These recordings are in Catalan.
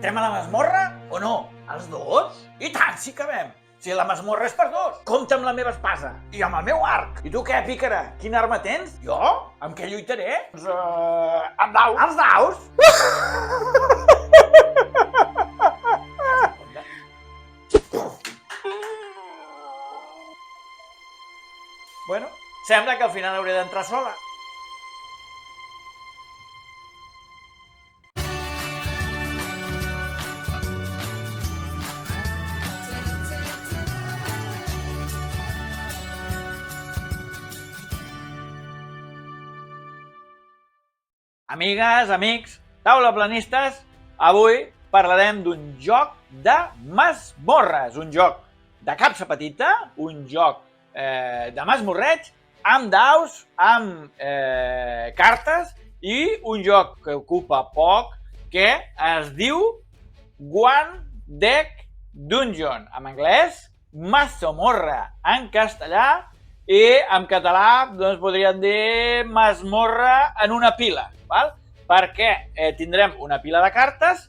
Entrem a la masmorra o no? Els dos? I tant, sí que vam! Si la masmorra és per dos, compta amb la meva espasa i amb el meu arc. I tu què, pícara? Quina arma tens? Jo? Amb què lluitaré? Amb daus. Els daus? Bueno, sembla que al final hauré d'entrar sola. Amigues, amics, taula planistes, avui parlarem d'un joc de masmorres, un joc de capsa petita, un joc de masmorreig, amb daus, amb cartes i un joc que ocupa poc que es diu One Deck Dungeon, en anglès, Mazomorra en castellà i en català doncs, podríem dir masmorra en una pila, val? Perquè tindrem una pila de cartes,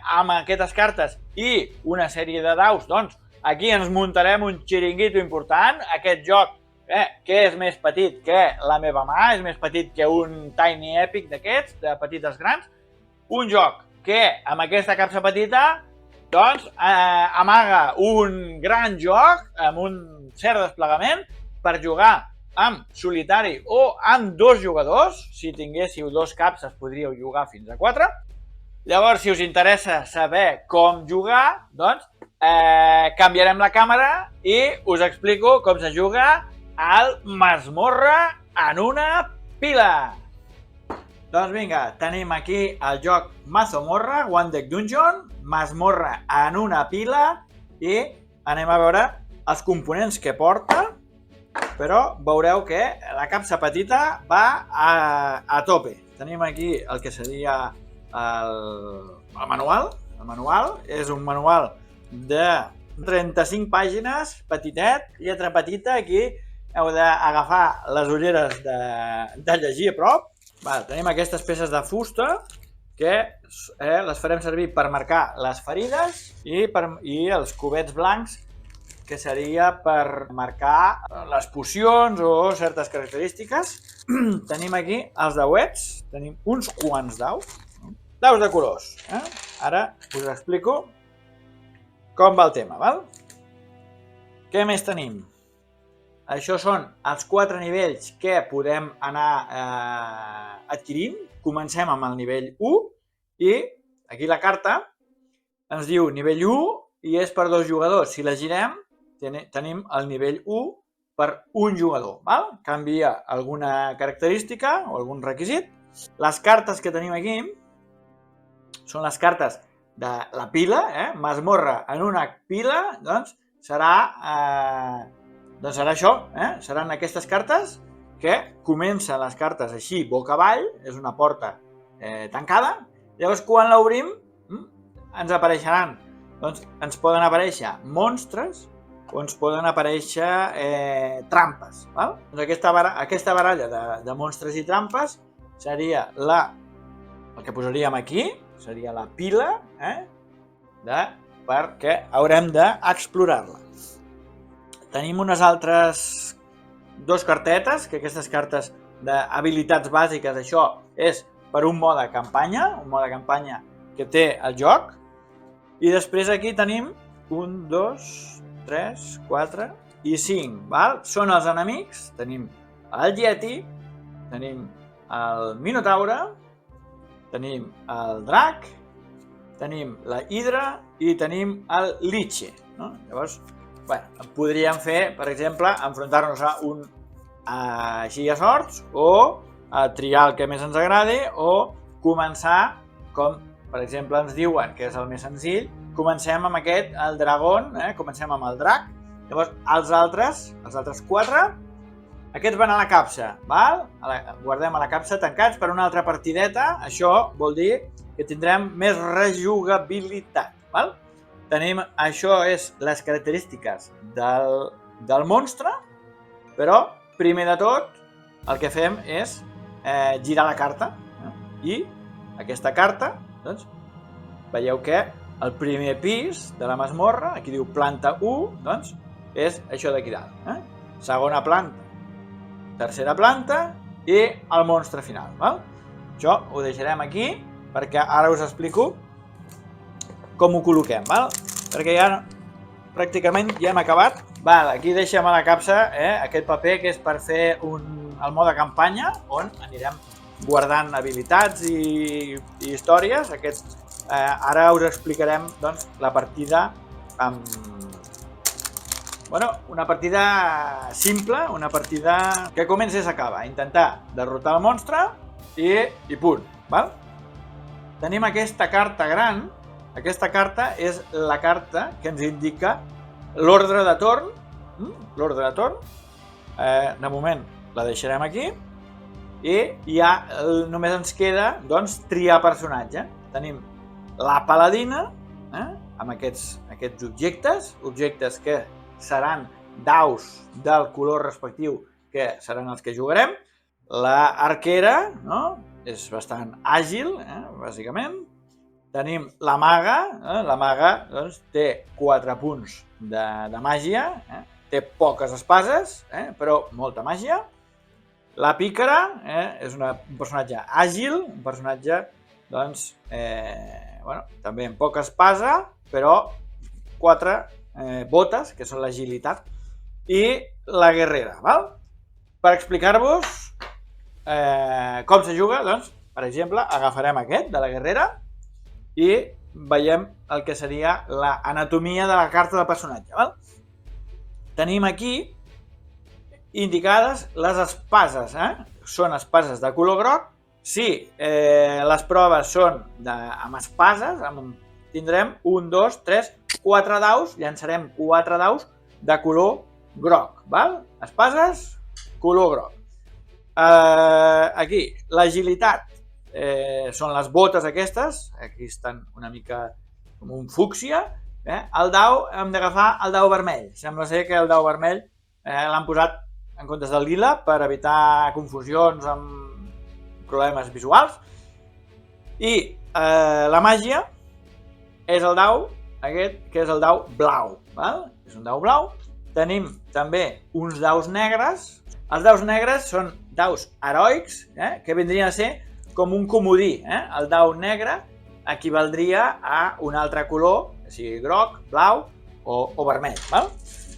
amb aquestes cartes i una sèrie de daus, doncs aquí ens muntarem un xiringuito important. Aquest joc, que és més petit que la meva mà, és més petit que un Tiny Epic d'aquests, de petites grans, un joc que amb aquesta capsa petita doncs amaga un gran joc amb un cert desplegament per jugar amb solitari o amb dos jugadors. Si tinguéssiu dos capses podríeu jugar fins a 4. Llavors, si us interessa saber com jugar, doncs canviarem la càmera i us explico com se juga al masmorra en una pila. Doncs vinga, tenim aquí el joc Mazomorra, One Deck Dungeon, masmorra en una pila i anem a veure els components que porta, però veureu que la capsa petita va a tope. Tenim aquí el que seria el manual. El manual és un manual de 35 pàgines, petitet, lletra petita. Aquí heu d'agafar les ulleres de llegir a prop. Tenim aquestes peces de fusta que les farem servir per marcar les ferides i els cubets blancs que seria per marcar les pocions o certes característiques. Tenim aquí els dauets, tenim uns quants daus de colors. Ara us explico com va el tema, val? Què més tenim? Això són els 4 nivells que podem anar adquirint. Comencem amb el nivell 1 i aquí la carta ens diu nivell 1 i és per 2 jugadors. Si la girem tenim el nivell 1 per un jugador, val? Canvia alguna característica o algun requisit. Les cartes que tenim aquí són les cartes de la pila, masmorra en una pila, doncs serà això, seran aquestes cartes que comencen les cartes així boca avall, és una porta tancada. Llavors quan l'obrim ens apareixeran, doncs ens poden aparèixer monstres o ens poden aparèixer trampes, val? Doncs aquesta baralla de monstres i trampes seria el que posaríem aquí, seria la pila, perquè haurem d'explorar-la. Tenim unes altres 2 cartetes, que aquestes cartes d'habilitats bàsiques, això és per un mode campanya que té el joc. I després aquí tenim 1, 2, 3, 4 i 5, val? Són els enemics, tenim el Yeti, tenim el Minotaure, tenim el Drac, tenim la Hidra i tenim el Liche. Llavors, podríem fer, per exemple, enfrontar-nos a un així a sorts o triar el que més ens agradi o començar, com per exemple ens diuen que és el més senzill, comencem amb aquest, el dragón, comencem amb el drac. Llavors els altres 4, aquests van a la capsa, val? Guardem a la capsa tancats per una altra partideta. Això vol dir que tindrem més rejugabilitat, val? Això és les característiques del monstre, però primer de tot el que fem és girar la carta i aquesta carta doncs, veieu que el primer pis de la masmorra, aquí diu planta 1, doncs és això d'aquí dalt. Segona planta, tercera planta i el monstre final. Això ho deixarem aquí perquè ara us explico com ho col·loquem, perquè ja pràcticament ja hem acabat. Aquí deixem a la capsa aquest paper que és per fer el mode campanya, on anirem guardant habilitats i històries. Ara us explicarem la partida amb... una partida simple, una partida que comença i s'acaba. Intentar derrotar el monstre i punt. Tenim aquesta carta gran. Aquesta carta és la carta que ens indica l'ordre de torn. De moment la deixarem aquí. I ja només ens queda triar personatge. Tenim la paladina amb aquests objectes que seran daus del color respectiu que seran els que jugarem. La arquera és bastant àgil, bàsicament. Tenim la maga. La maga té 4 punts de màgia, té poques espases, però molta màgia. La pícara és un personatge àgil, un personatge també amb poca espasa, però 4 botes, que són l'agilitat, i la guerrera. Per explicar-vos com se juga, per exemple, agafarem aquest de la guerrera i veiem el que seria l'anatomia de la carta del personatge. Tenim aquí indicades les espases. Són espases de color groc. Si les proves són amb espases, tindrem 1, 2, 3, 4 daus, llançarem 4 daus de color groc. Espases, color groc. Aquí, l'agilitat són les botes aquestes, aquí estan una mica com un fúcsia. El dau, hem d'agafar el dau vermell. Sembla ser que el dau vermell l'han posat en comptes del lila per evitar confusions amb problemes visuals. I la màgia és el dau aquest, que és el dau blau. És un dau blau. Tenim també uns daus negres. Els daus negres són daus heroics, que vindrien a ser com un comodí. El dau negre equivaldria a un altre color, o sigui groc, blau o vermell.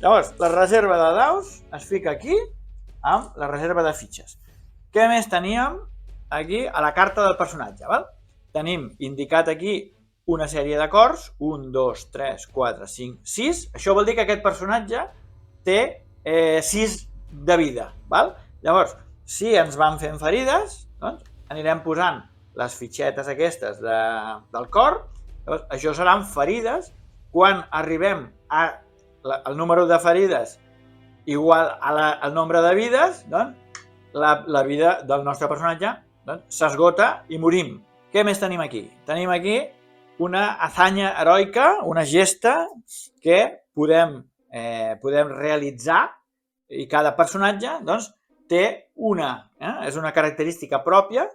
Llavors, la reserva de daus es fica aquí amb la reserva de fitxes. Què més teníem aquí a la carta del personatge? Tenim indicat aquí una sèrie de cors, 1, 2, 3, 4, 5, 6. Això vol dir que aquest personatge té 6 de vida. Llavors, si ens van fent ferides, anirem posant les fitxetes aquestes del cor. Llavors, això seran ferides. Quan arribem al número de ferides igual al nombre de vides, la vida del nostre personatge s'esgota i morim. Què més tenim aquí? Tenim aquí una hazaña heroica, una gesta que podem realitzar, i cada personatge té és una característica pròpia,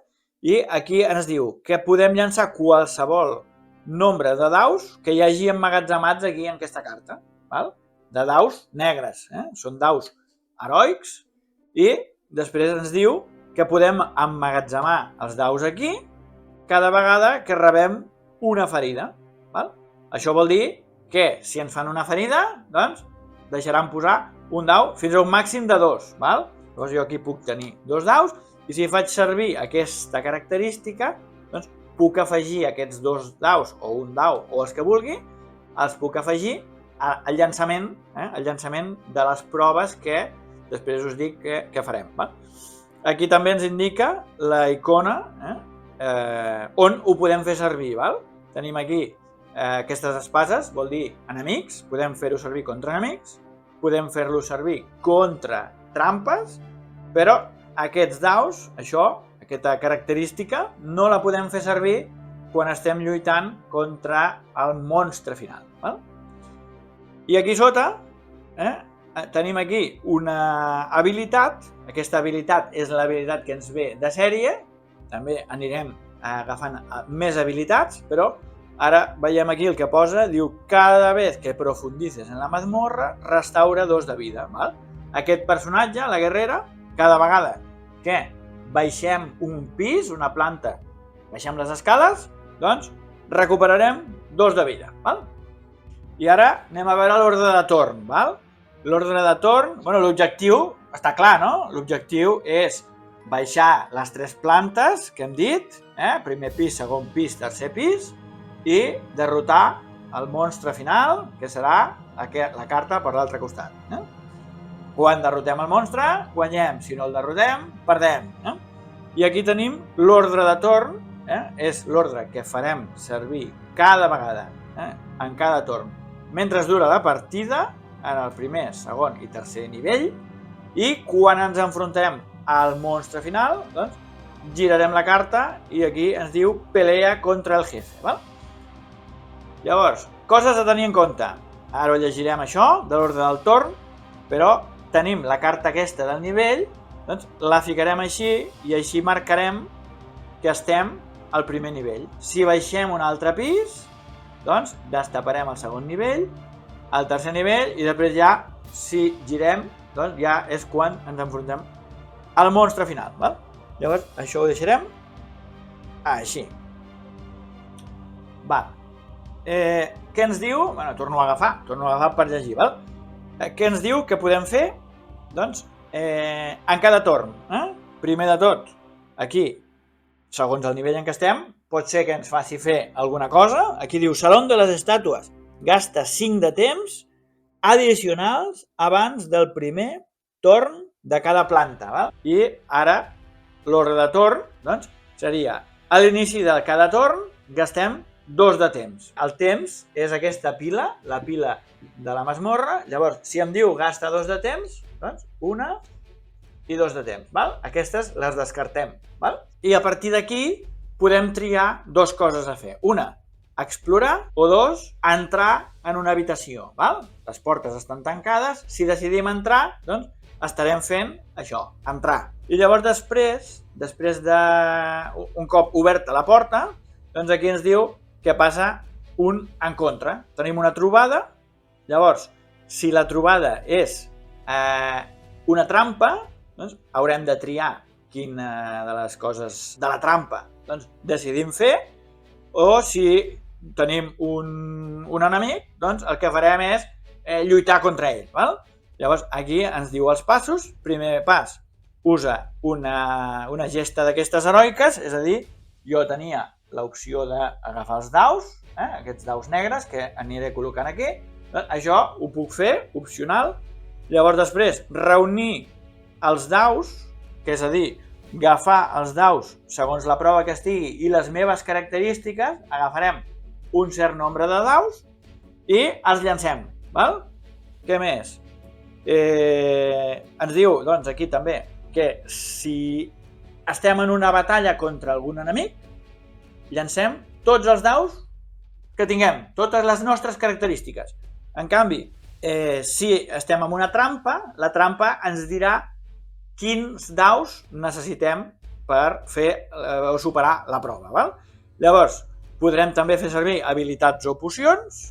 i aquí ens diu que podem llançar qualsevol nombre de daus que hi hagi emmagatzemats aquí en aquesta carta. De daus negres. Són daus heroics, i després ens diu que podem emmagatzemar els daus aquí cada vegada que rebem una ferida. Això vol dir que si ens fan una ferida, deixaran posar un dau fins a un màxim de 2. Llavors jo aquí puc tenir 2 daus, i si faig servir aquesta característica, puc afegir aquests 2 daus, o un dau, o els que vulgui, els puc afegir al llançament de les proves que després us dic que farem. Aquí també ens indica la icona on ho podem fer servir. Tenim aquí aquestes espases, vol dir enemics, podem fer-ho servir contra enemics, podem fer-lo servir contra trampes, però aquests daus, aquesta característica, no la podem fer servir quan estem lluitant contra el monstre final. I aquí sota tenim aquí una habilitat. Aquesta habilitat és l'habilitat que ens ve de sèrie. També anirem agafant més habilitats, però Ara veiem aquí el que posa, diu cada vez que profundices en la mazmorra, restaura 2 de vida. Val? Aquest personatge, la guerrera, cada vegada que baixem un pis, una planta, baixem les escales, doncs recuperarem 2 de vida. Val? I ara anem a veure l'ordre de torn. L'ordre de torn, l'objectiu està clar, no? L'objectiu és baixar les 3 plantes que hem dit, primer pis, segon pis, tercer pis, i derrotar el monstre final, que serà la carta per l'altre costat. Quan derrotem el monstre, guanyem. Si no el derrotem, perdem. I aquí tenim l'ordre de torn, és l'ordre que farem servir cada vegada, en cada torn, mentre dura la partida, en el primer, segon i tercer nivell, i quan ens enfrontem al monstre final, doncs, girarem la carta i aquí ens diu pelea contra el jefe. Llavors, coses a tenir en compte. Ara ho llegirem això, de l'ordre del torn, però tenim la carta aquesta del nivell, doncs la ficarem així i així marcarem que estem al primer nivell. Si baixem un altre pis, doncs destaparem el segon nivell, el tercer nivell i després ja, si girem, doncs ja és quan ens enfrontem al monstre final. Llavors, això ho deixarem així. Què ens diu? Torno a agafar per llegir. Què ens diu que podem fer? Doncs, en cada torn. Primer de tot, aquí, segons el nivell en què estem, pot ser que ens faci fer alguna cosa. Aquí diu, Salón de les Estàtues. Gasta 5 de temps addicionals abans del primer torn de cada planta. I ara, l'ordre de torn, doncs, seria a l'inici de cada torn gastem 2 de temps. El temps és aquesta pila, la pila de la mazmorra. Llavors, si em diu gasta 2 de temps, doncs 1 i 2 de temps. Aquestes les descartem. I a partir d'aquí podem triar 2 coses a fer. Una, explorar, o 2, entrar en una habitació. Les portes estan tancades. Si decidim entrar, doncs estarem fent això, entrar. I llavors després d'un cop oberta la porta, doncs aquí ens diu que passa un en contra. Tenim una trobada. Llavors, si la trobada és una trampa, doncs haurem de triar quina de les coses de la trampa doncs decidim fer, o si tenim un enemic, doncs el que farem és lluitar contra ell. Llavors, aquí ens diu els passos. Primer pas, usa una gesta d'aquestes heroiques, és a dir, jo tenia l'opció d'agafar els daus, aquests daus negres que aniré col·locant aquí. Això ho puc fer, opcional. Llavors, després, reunir els daus, que és a dir, agafar els daus segons la prova que estigui i les meves característiques, agafarem un cert nombre de daus i els llancem. Què més? Ens diu, doncs, aquí també, que si estem en una batalla contra algun enemic, llancem tots els daus que tinguem, totes les nostres característiques. En canvi, si estem en una trampa, la trampa ens dirà quins daus necessitem per fer o superar la prova. Llavors, podrem també fer servir habilitats o pocions.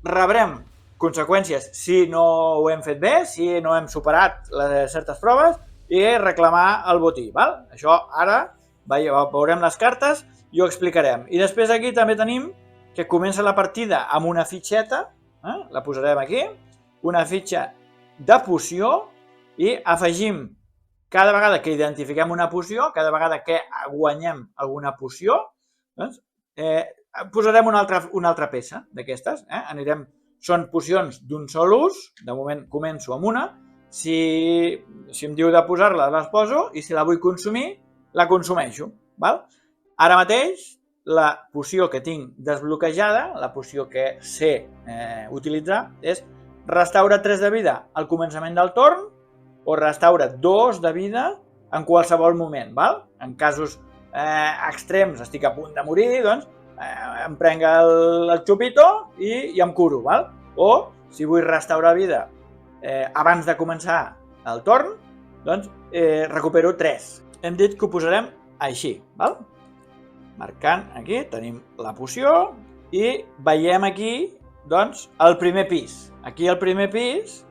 Rebrem conseqüències si no ho hem fet bé, si no hem superat certes proves, i reclamar el botí. Això ara veurem les cartes i ho explicarem. I després aquí també tenim que comença la partida amb una fitxeta, la posarem aquí, una fitxa de poció, i afegim cada vegada que identifiquem una poció, cada vegada que guanyem alguna poció, posarem una altra peça d'aquestes. Són pocions d'un sol ús, de moment començo amb una, si em diu de posar-la, les poso, i si la vull consumir, la consumeixo. Ara mateix, la poció que tinc desbloquejada, la poció que sé utilitzar, és restaura 3 de vida al començament del torn, o restaura 2 de vida en qualsevol moment. En casos extrems, estic a punt de morir, doncs em prenc el xupito i em curo. O, si vull restaurar vida abans de començar el torn, doncs recupero 3. Hem dit que ho posarem així. Marcant aquí, tenim la poció, i veiem aquí doncs, el primer pis. Aquí al primer pis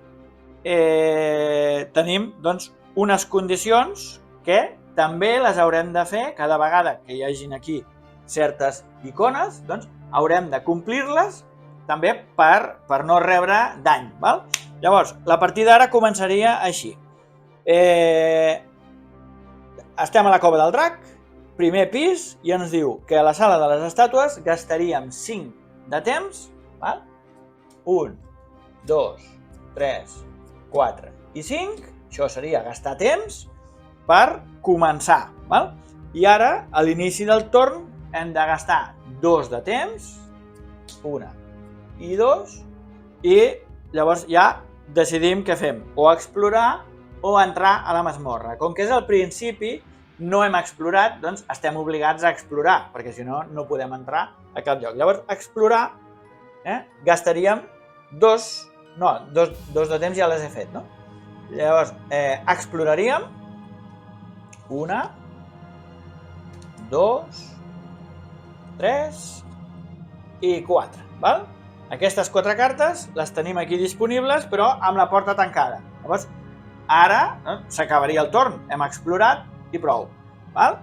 tenim doncs, unes condicions que també les haurem de fer cada vegada que hi hagin aquí certes icones, doncs haurem de complir-les també per no rebre dany. Val? Llavors, la partida ara començaria així. Estem a la cova del drac, primer pis, i ens diu que a la sala de les estàtues gastaríem 5 de temps, val? 1, 2, 3, 4 i 5, això seria gastar temps per començar. Val? I ara, a l'inici del torn, hem de gastar 2 de temps, 1 i 2, i llavors ja decidim què fem, o explorar o entrar a la masmorra. Com que és al principi, no hem explorat, doncs estem obligats a explorar, perquè si no, no podem entrar a cap lloc. Llavors, explorar, gastaríem 2 de temps ja les he fet, no? Llavors, exploraríem 1, 2, 3 i 4, val? Aquestes 4 cartes les tenim aquí disponibles, però amb la porta tancada. Llavors, ara s'acabaria el torn, hem explorat i prou. Val?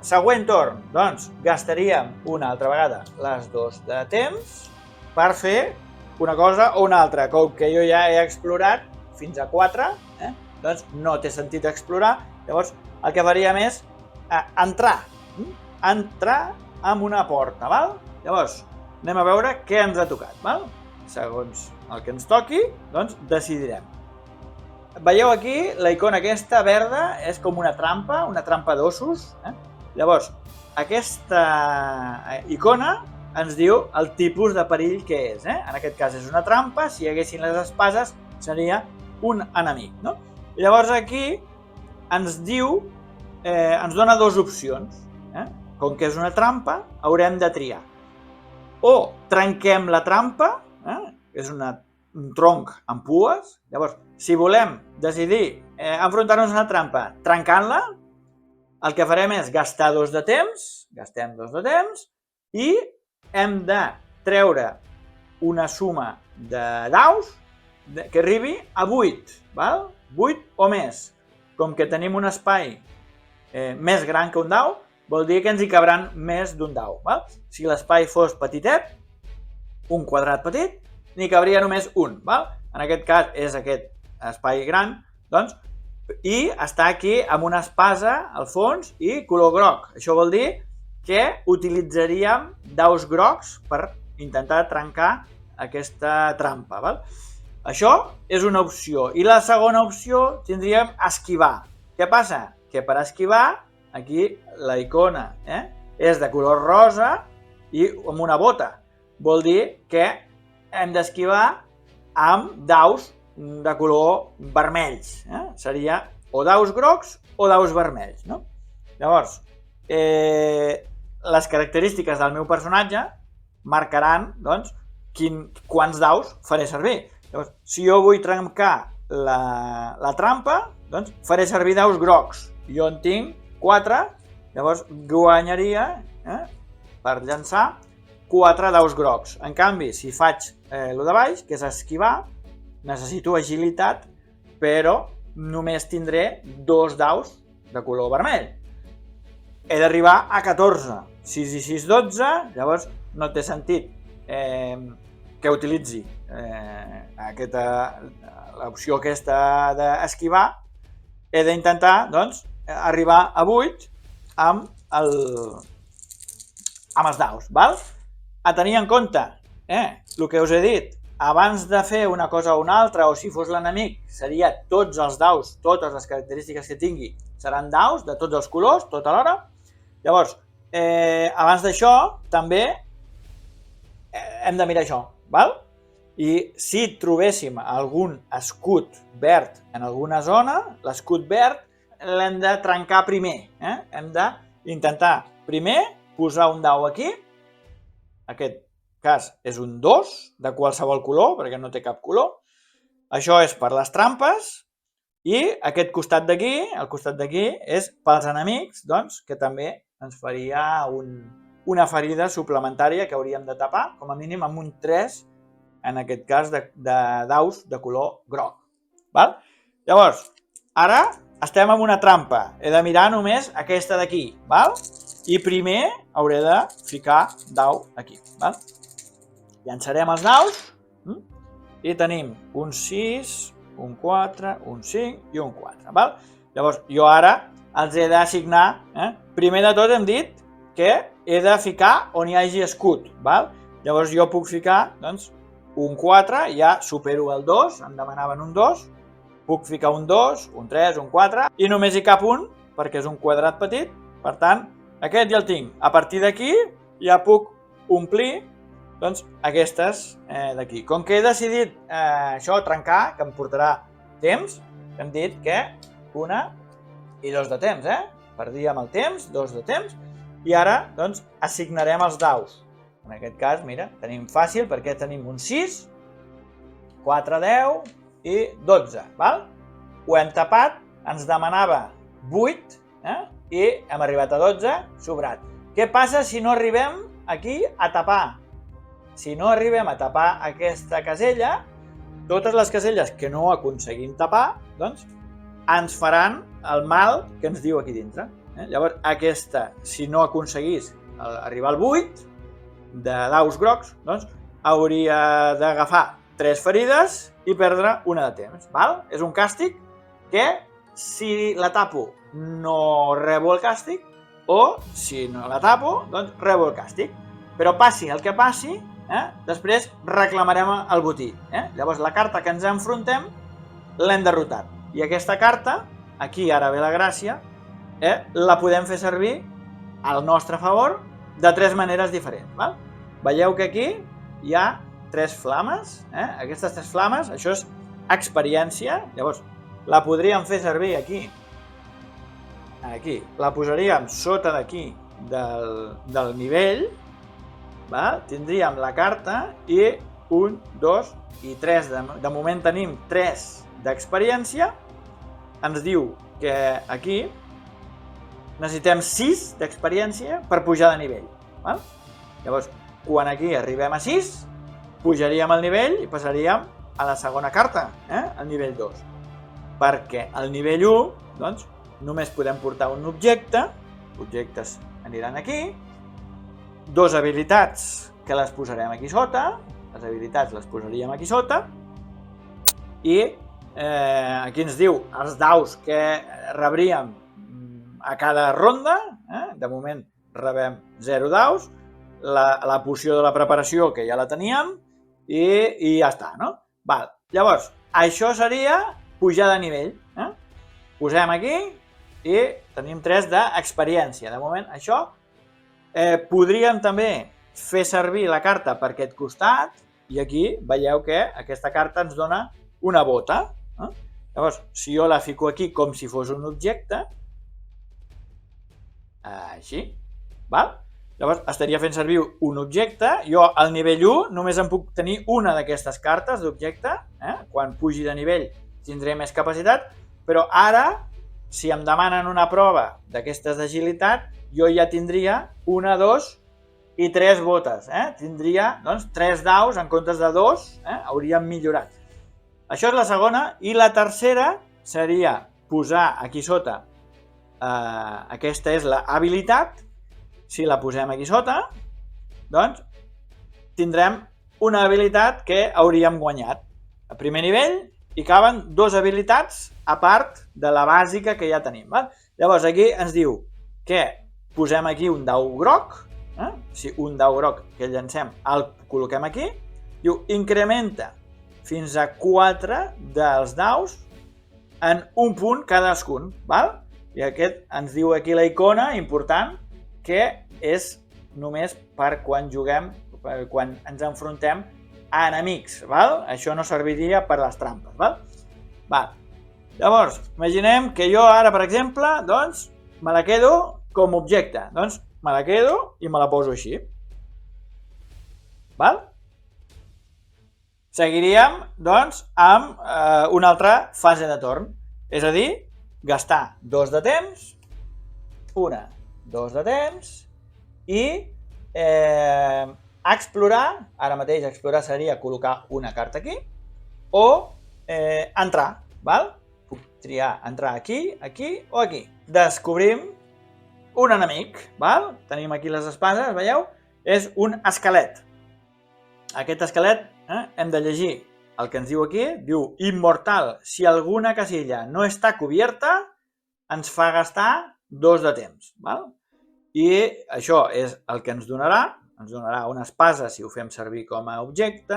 Següent torn, doncs gastaríem una altra vegada les 2 de temps per fer una cosa o una altra. Com que jo ja he explorat fins a 4, doncs no té sentit explorar. Llavors, el que faríem és entrar amb una porta. Val? Llavors, anem a veure què ens ha tocat. Val? Segons el que ens toqui, doncs decidirem. Veieu aquí, la icona aquesta verda és com una trampa d'ossos. Llavors, aquesta icona ens diu el tipus de perill que és. En aquest cas és una trampa, si hi haguessin les espases seria un enemic. No? Llavors aquí ens diu, ens dona 2 opcions. Com que és una trampa, haurem de triar. O trenquem la trampa, és un tronc amb pues. Llavors, si volem decidir enfrontar-nos a una trampa trencant-la, el que farem és gastar 2 de temps, gastem 2 de temps, i hem de treure una suma de daus que arribi a 8, val? 8 o més. Com que tenim un espai més gran que un dau, vol dir que ens hi cabran més d'un dau. Val? Si l'espai fos petitet, un quadrat petit, n'hi cabria només un. Val? En aquest cas és aquest espai gran, doncs, i està aquí amb una espasa al fons i color groc. Això vol dir que utilitzaríem daus grocs per intentar trencar aquesta trampa. Val? Això és una opció. I la segona opció tindríem esquivar. Què passa? Que per esquivar, aquí la icona és de color rosa i amb una bota. Vol dir que hem d'esquivar amb daus de color vermells. Seria o daus grocs o daus vermells. No? Llavors, les característiques del meu personatge marcaran doncs, quants daus faré servir. Llavors, si jo vull trencar la trampa, doncs faré servir daus grocs. Jo en tinc 4, llavors guanyaria per llançar 4 daus grocs. En canvi, si faig el de baix, que és esquivar, necessito agilitat, però només tindré 2 daus de color vermell. He d'arribar a 14. 6 i 6, 12, llavors no té sentit que utilitzi l'opció aquesta d'esquivar. He d'intentar, doncs, arribar a 8 amb els daus. Val? A tenir en compte el que us he dit, abans de fer una cosa o una altra, o si fos l'enemic, seria tots els daus, totes les característiques que tingui, seran daus de tots els colors, tot alhora. Llavors, abans d'això, també hem de mirar això, val? I si trobéssim algun escut verd en alguna zona, l'escut verd l'hem de trencar primer. Hem d'intentar primer posar un dau aquí, aquest cas és un 2 de qualsevol color, perquè no té cap color. Això és per les trampes, i aquest costat d'aquí, el costat d'aquí, és pels enemics, doncs, que també ens faria una ferida suplementària que hauríem de tapar, com a mínim amb un 3, en aquest cas, de daus de color groc. Val? Llavors, ara estem en una trampa. He de mirar només aquesta d'aquí. I primer hauré de ficar dau aquí. Llançarem els daus i tenim un 6, un 4, un 5 i un 4. Llavors, jo ara els he d'assignar. Primer de tot hem dit que he de ficar on hi hagi escut. Llavors jo puc ficar un 4, ja supero el 2, em demanaven un 2, puc ficar un 2, un 3, un 4, i només hi cap un, perquè és un quadrat petit, per tant, aquest ja el tinc. A partir d'aquí ja puc omplir aquestes d'aquí. Com que he decidit això, trencar, que em portarà temps, hem dit que una i dos de temps, perdíem el temps, dos de temps, i ara assignarem els daus. En aquest cas, mira, tenim fàcil perquè tenim un 6, 4, 10 i 12. Ho hem tapat, ens demanava 8 i hem arribat a 12, sobrat. Què passa si no arribem aquí a tapar? Si no arribem a tapar aquesta casella, totes les caselles que no aconseguim tapar, ens faran el mal que ens diu aquí dintre. Llavors, aquesta, si no aconseguís arribar al 8, de daus grocs, hauria d'agafar 3 ferides i perdre una de temps. És un càstig que, si la tapo, no rebo el càstig, o si no la tapo, rebo el càstig. Però passi el que passi, després reclamarem el botí. Llavors, la carta que ens enfrontem l'hem derrotat. I aquesta carta, aquí ara ve la gràcia, la podem fer servir al nostre favor de 3 maneres diferents. Veieu que aquí hi ha 3 flames. Aquestes 3 flames, això és experiència. Llavors, la podríem fer servir aquí. Aquí. La posaríem sota d'aquí del nivell. Tindríem la carta i 1, 2 i 3. De moment tenim 3 d'experiència. Ens diu que aquí necessitem 6 d'experiència per pujar de nivell. Llavors, quan aquí arribem a 6, pujaríem el nivell i passaríem a la segona carta, al nivell 2. Perquè al nivell 1, només podem portar un objecte, objectes aniran aquí, 2 habilitats que les posarem aquí sota, les habilitats les posaríem aquí sota, i aquí ens diu els daus que rebríem a cada ronda. De moment rebem 0 daus, la poció de la preparació que ja la teníem i ja està. Llavors, això seria pujar de nivell. Posem aquí i tenim 3 d'experiència. De moment, això. Podríem també fer servir la carta per aquest costat i aquí veieu que aquesta carta ens dona una bota. Llavors, si jo la fico aquí com si fos un objecte, així, llavors estaria fent servir un objecte. Jo al nivell 1 només en puc tenir una d'aquestes cartes d'objecte. Quan pugi de nivell tindré més capacitat, però ara, si em demanen una prova d'aquestes d'agilitat, jo ja tindria 1, 2 i 3 botes. Tindria 3 daus en comptes de 2, hauríem millorat. Això és la segona, i la tercera seria posar aquí sota, aquesta és la habilitat. Si la posem aquí sota, doncs tindrem una habilitat que hauríem guanyat. A primer nivell hi caben 2 habilitats a part de la bàsica que ja tenim. Llavors aquí ens diu que posem aquí un dau groc, si un dau groc que llancem el col·loquem aquí, diu incrementa fins a 4 dels daus en un punt cadascun. I aquest ens diu aquí la icona important que és només per quan juguem, quan ens enfrontem a enemics. Això no serviria per les trampes. Llavors, imaginem que jo ara, per exemple, me la quedo com a objecte. Doncs me la quedo i me la poso així. Seguiríem, doncs, amb una altra fase de torn. És a dir, gastar 2 de temps, 1, 2 de temps, i explorar, ara mateix explorar seria col·locar una carta aquí, o entrar, val? Puc triar entrar aquí, aquí o aquí. Descobrim un enemic, val? Tenim aquí les espases, veieu? És un esquelet. Aquest esquelet hem de llegir el que ens diu aquí, diu immortal, si alguna casilla no està cubierta, ens fa gastar 2 de temps, val? I això és el que ens donarà una espasa si ho fem servir com a objecte,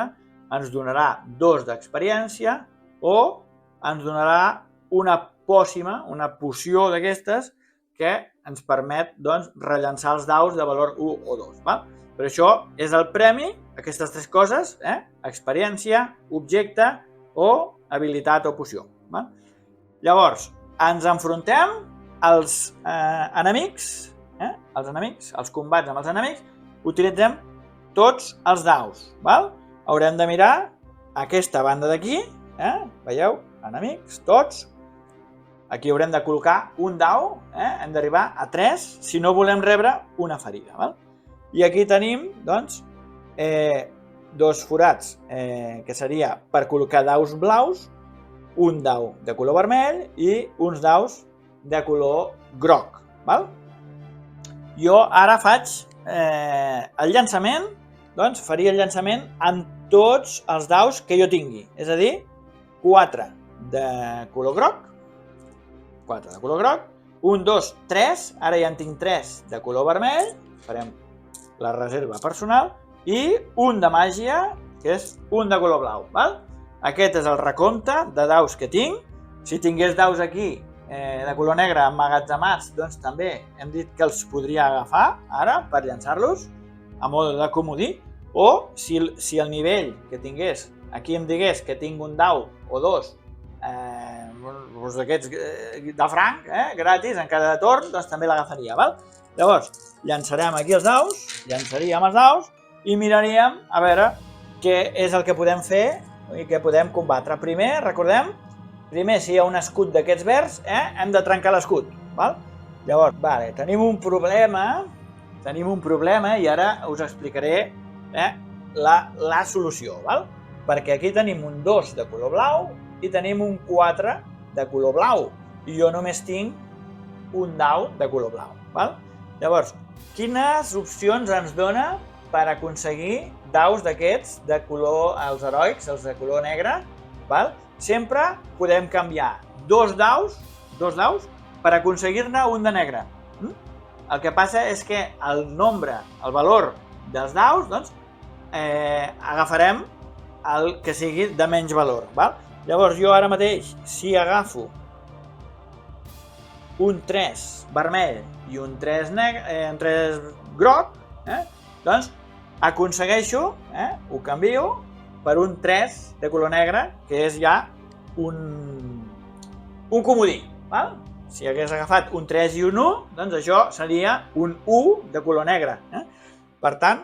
ens donarà 2 d'experiència o ens donarà una pòcima, una poció d'aquestes que ens permet doncs, rellençar els daus de valor 1 o 2. Val? Per això és el premi, aquestes 3 coses, experiència, objecte o habilitat o poció. Val? Llavors, ens enfrontem als enemics, els combats amb els enemics, utilitzem tots els daus. Val? Haurem de mirar aquesta banda d'aquí, veieu? Enemics, tots. Aquí haurem de col·locar un dau, hem d'arribar a 3 si no volem rebre una ferida. Val? I aquí tenim, doncs, 2 forats, que seria per col·locar daus blaus, un dau de color vermell i uns daus de color groc. Val? Jo ara faig el llançament, doncs faria el llançament amb tots els daus que jo tingui, és a dir, 4 de color groc, 1, 2, 3, ara ja en tinc 3 de color vermell, farem la reserva personal, i un de màgia, que és un de color blau. Val? Aquest és el recompte de daus que tinc. Si tingués daus aquí de color negre emmagatzemats, doncs també hem dit que els podria agafar ara per llançar-los a mode de comodí, o si el nivell que tingués, aquí em digués que tinc un dau o 2 d'aquests de franc, gratis en cada torn, doncs també l'agafaria. Llavors, llançarem aquí els daus, llançaríem els daus i miraríem a veure què és el que podem fer i què podem combatre. Primer, recordem, si hi ha un escut d'aquests verds, hem de trencar l'escut. Llavors, tenim un problema i ara us explicaré la solució. Perquè aquí tenim un 2 de color blau i tenim un 4 de color blau. I jo només tinc un dau de color blau. Llavors, quines opcions ens dona per aconseguir daus d'aquests de color, els heroics, els de color negre? Sempre podem canviar 2 daus per aconseguir-ne un de negre. El que passa és que el nombre, el valor dels daus, doncs, agafarem el que sigui de menys valor. Llavors, jo ara mateix, si agafo un 3 vermell i un 3 groc, doncs aconsegueixo, ho canvio per un 3 de color negre, que és ja un comodí. Si hagués agafat un 3 i un 1, doncs això seria un 1 de color negre. Per tant,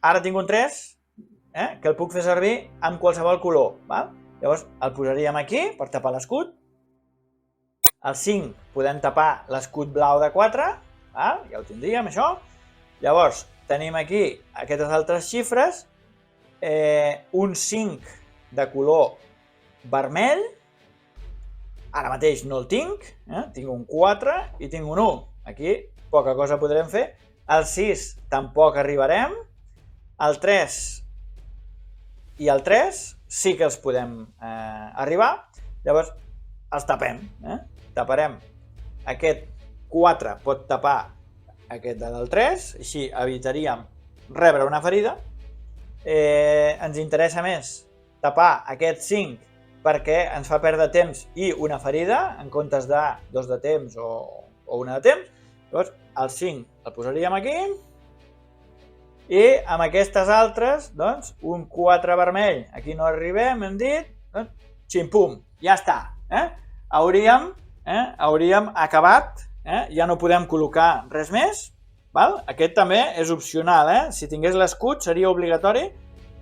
ara tinc un 3 que el puc fer servir amb qualsevol color. Llavors el posaríem aquí per tapar l'escut. El 5 podem tapar l'escut blau de 4, ja ho tindríem això. Llavors tenim aquí aquestes altres xifres, un 5 de color vermell, ara mateix no el tinc, tinc un 4 i tinc un 1, aquí poca cosa podrem fer. El 6 tampoc arribarem, el 3 i el 3 sí que els podem arribar, llavors els tapem, taparem aquest 4, pot tapar aquest del 3, així evitaríem rebre una ferida. Ens interessa més tapar aquest 5 perquè ens fa perdre temps i una ferida en comptes de 2 de temps o 1 de temps. Llavors el 5 el posaríem aquí i amb aquestes altres, doncs, un 4 vermell, aquí no arribem, hem dit, doncs, ximpum, ja està. Hauríem acabat, ja no podem col·locar res més. Aquest també és opcional, si tingués l'escut seria obligatori,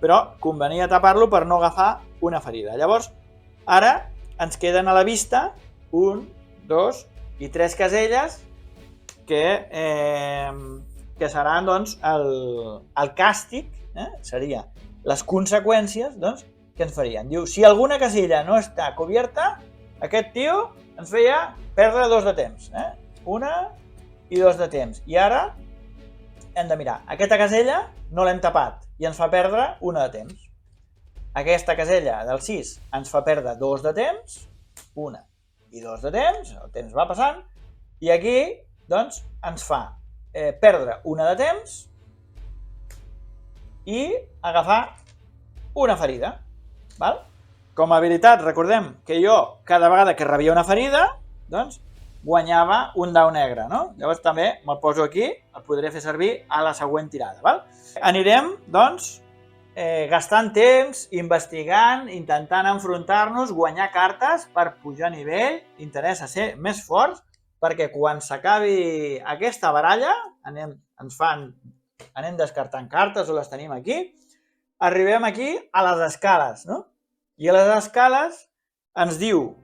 però convenia tapar-lo per no agafar una ferida. Llavors, ara ens queden a la vista 1, 2 i 3 caselles que que seran doncs, el càstig, seria les conseqüències doncs, que ens farien. Diu, si alguna casella no està coberta, aquest tio ens feia perdre 2 de temps. 1 i 2 de temps. I ara hem de mirar. Aquesta casella no l'hem tapat i ens fa perdre 1 de temps. Aquesta casella del 6 ens fa perdre 2 de temps, 1 i 2 de temps, el temps va passant, i aquí doncs, ens fa perdre 1 de temps i agafar una ferida. Val? Com a habilitat, recordem que jo, cada vegada que rebia una ferida, doncs, guanyava un dau negre, no? Llavors també me'l poso aquí, el podré fer servir a la següent tirada, val? Anirem, doncs, gastant temps, investigant, intentant enfrontar-nos, guanyar cartes per pujar a nivell, interessa ser més forts, perquè quan s'acabi aquesta baralla, anem descartant cartes o les tenim aquí, arribem aquí a les escales, no? I a les escales ens diu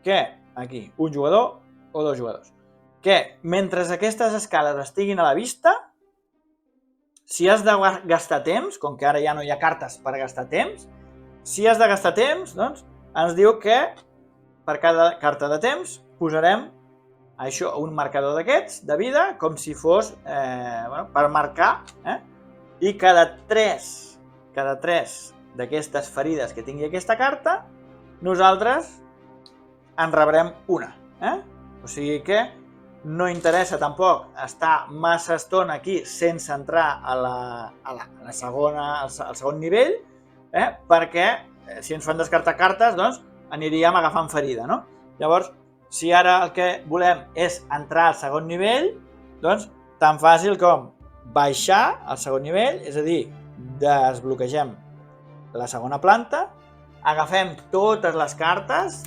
que, aquí, un jugador o 2 jugadors, que mentre aquestes escales estiguin a la vista, si has de gastar temps, com que ara ja no hi ha cartes per gastar temps, si has de gastar temps, doncs, ens diu que per cada carta de temps posarem això, un marcador d'aquests, de vida, com si fos per marcar, i cada 3 d'aquestes ferides que tingui aquesta carta, nosaltres en rebrem una. O sigui que no interessa tampoc estar massa estona aquí sense entrar al segon nivell, perquè si ens fan descartar cartes, doncs aniríem agafant ferida, no? Llavors, si ara el que volem és entrar al segon nivell, doncs tan fàcil com baixar al segon nivell, és a dir, desbloquegem la segona planta, agafem totes les cartes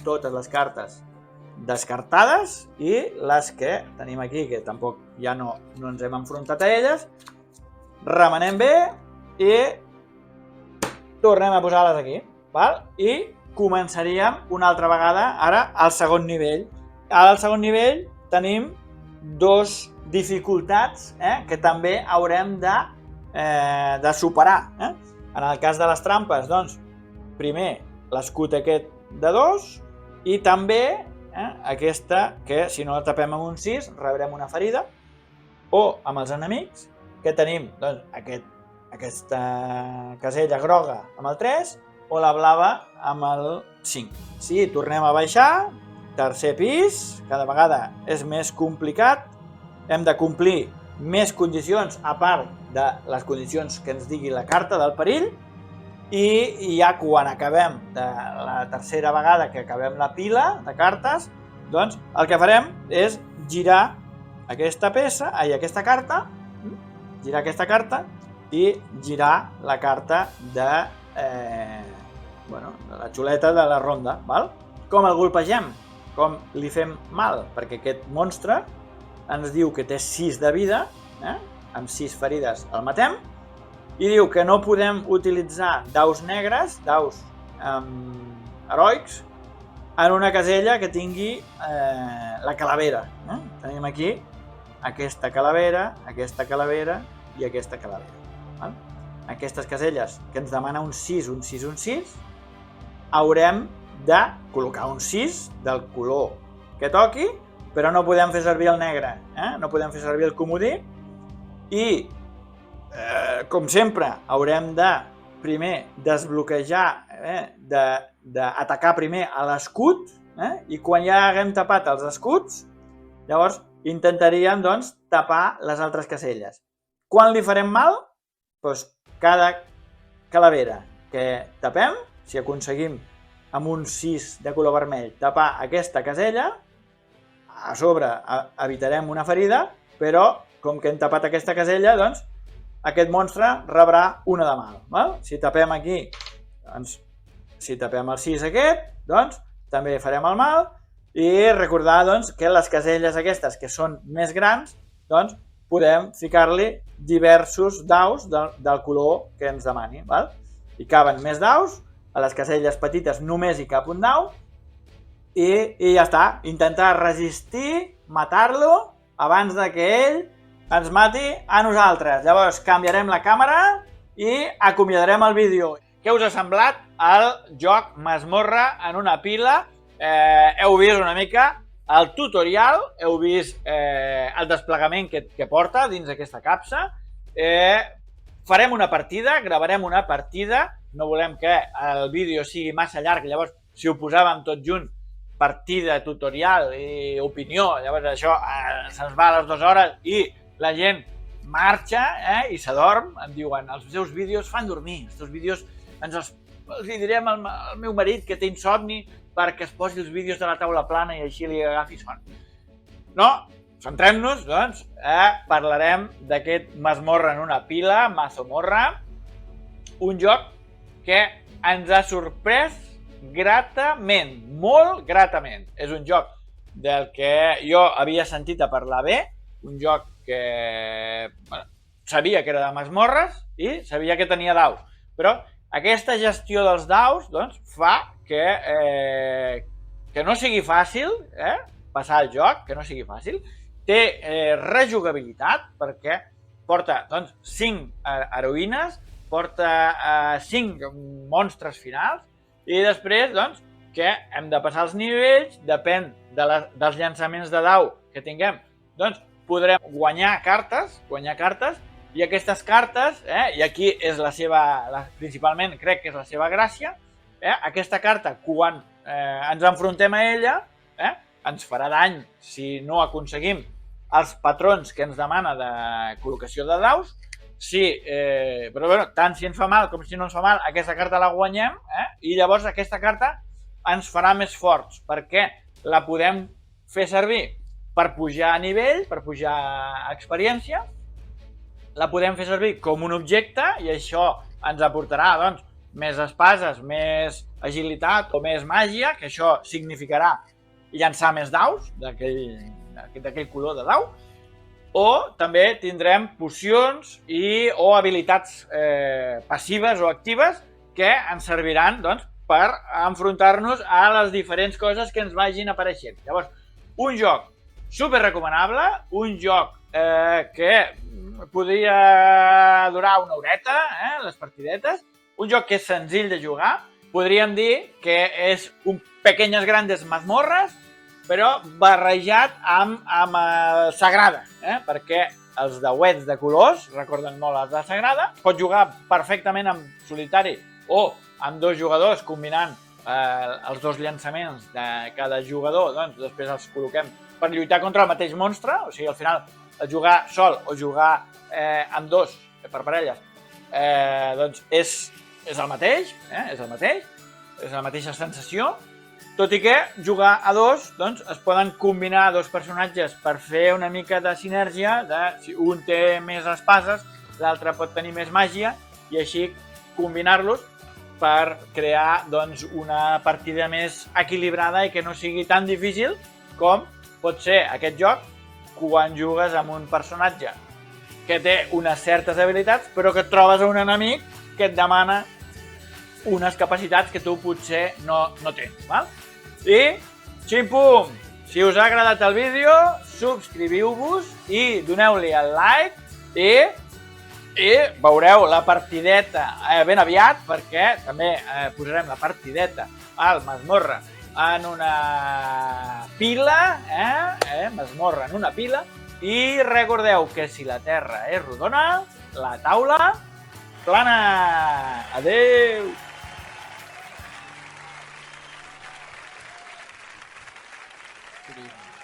descartades i les que tenim aquí, que tampoc ja no ens hem enfrontat a elles, remenem bé i tornem a posar-les aquí. Val? I començaríem una altra vegada ara al segon nivell. Ara al segon nivell tenim 2 dificultats que també haurem de superar. En el cas de les trampes, doncs, primer l'escut aquest de 2 i també aquesta que si no la tapem amb un 6 rebrem una ferida, o amb els enemics que tenim doncs, aquesta casella groga amb el 3 o la blava amb el 5. Si tornem a baixar, tercer pis, cada vegada és més complicat, hem de complir més condicions a part de les condicions que ens digui la carta del perill, i ja quan acabem de la tercera vegada que acabem la pila de cartes, doncs el que farem és girar aquesta carta, girar aquesta carta i girar la carta de la xuleta de la ronda. Val? Com el golpegem? Com li fem mal? Perquè aquest monstre ens diu que té 6 de vida, amb 6 ferides el matem, i diu que no podem utilitzar daus negres, daus heroics, en una casella que tingui la calavera. Tenim aquí aquesta calavera i aquesta calavera. Aquestes caselles que ens demana un 6, un 6, un 6, haurem de col·locar un 6 del color que toqui, però no podem fer servir el negre, no podem fer servir el comodí, i com sempre haurem de primer desbloquejar, d'atacar primer a l'escut, i quan ja haguem tapat els escuts, llavors intentaríem doncs, tapar les altres caselles. Quan li farem mal? Doncs cada calavera que tapem, si aconseguim amb un 6 de color vermell tapar aquesta casella, a sobre evitarem una ferida, però com que hem tapat aquesta casella, doncs aquest monstre rebrà una de mal. Val? Si tapem aquí, doncs, si tapem el 6 aquest, doncs també farem el mal, i recordar doncs, que les caselles aquestes que són més grans, doncs podem ficar-li diversos daus del color que ens demani. Val? Hi caben més daus, a les caselles petites només hi cap un dau, i ja està. Intentar resistir, matar-lo, abans de que ell ens mati a nosaltres. Llavors canviarem la càmera i acomiadarem el vídeo. Què us ha semblat el joc Masmorra en una pila? Heu vist una mica el tutorial, heu vist el desplegament que porta dins aquesta capsa. Farem una partida, gravarem una partida, no volem que el vídeo sigui massa llarg, llavors si ho posàvem tot junt, partida, tutorial i opinió, llavors això se'ns va a les 2 hores i la gent marxa i s'adorm, em diuen, els teus vídeos fan dormir, els teus vídeos els direm al meu marit que té insomni perquè es posi els vídeos de la taula plana i així li agafi son. No, centrem-nos, doncs, parlarem d'aquest Masmorra en una pila, Mazomorra, un joc que ens ha sorprès gratament, molt gratament. És un joc del que jo havia sentit a parlar bé, un joc que sabia que era de masmorres i sabia que tenia daus, però aquesta gestió dels daus fa que no sigui fàcil passar el joc, que no sigui fàcil. Té rejugabilitat perquè porta 5 heroïnes, porta 5 monstres finals i després que hem de passar els nivells, depèn dels llançaments de dau que tinguem, podrem guanyar cartes i aquestes cartes, i aquí és la seva, principalment crec que és la seva gràcia, aquesta carta quan ens enfrontem a ella ens farà dany si no aconseguim els patrons que ens demana de col·locació de daus, però bueno, tant si ens fa mal com si no ens fa mal, aquesta carta la guanyem i llavors aquesta carta ens farà més forts perquè la podem fer servir per pujar a nivell, per pujar a experiència, la podem fer servir com un objecte i això ens aportarà més espases, més agilitat o més màgia, que això significarà llançar més daus d'aquell color de dau, o també tindrem pocions o habilitats passives o actives que ens serviran per enfrontar-nos a les diferents coses que ens vagin apareixent. Llavors, un joc super recomanable, un joc que podria durar una horeta, les partidetes, un joc que és senzill de jugar, podríem dir que és un pequeñas grandes mazmorres, però barrejat amb Sagrada, perquè els dauets de colors recorden molt els de Sagrada, pot jugar perfectament en solitari o amb 2 jugadors combinant els 2 llançaments de cada jugador, després els col·loquem per lluitar contra el mateix monstre, o sigui, al final, jugar sol o jugar amb 2 per parelles, és el mateix, és la mateixa sensació, tot i que jugar a 2 es poden combinar 2 personatges per fer una mica de sinergia, si un té més espases, l'altre pot tenir més màgia, i així combinar-los per crear una partida més equilibrada i que no sigui tan difícil com pot ser aquest joc quan jugues amb un personatge que té unes certes habilitats però que trobes un enemic que et demana unes capacitats que tu potser no tens. I, xim-pum, si us ha agradat el vídeo, subscriviu-vos i doneu-li el like i veureu la partideta ben aviat perquè també posarem la partideta al Masmorra en una pila, Masmorra en una pila, i recordeu que si la Terra és rodona, la taula plana. Adéu! Good evening.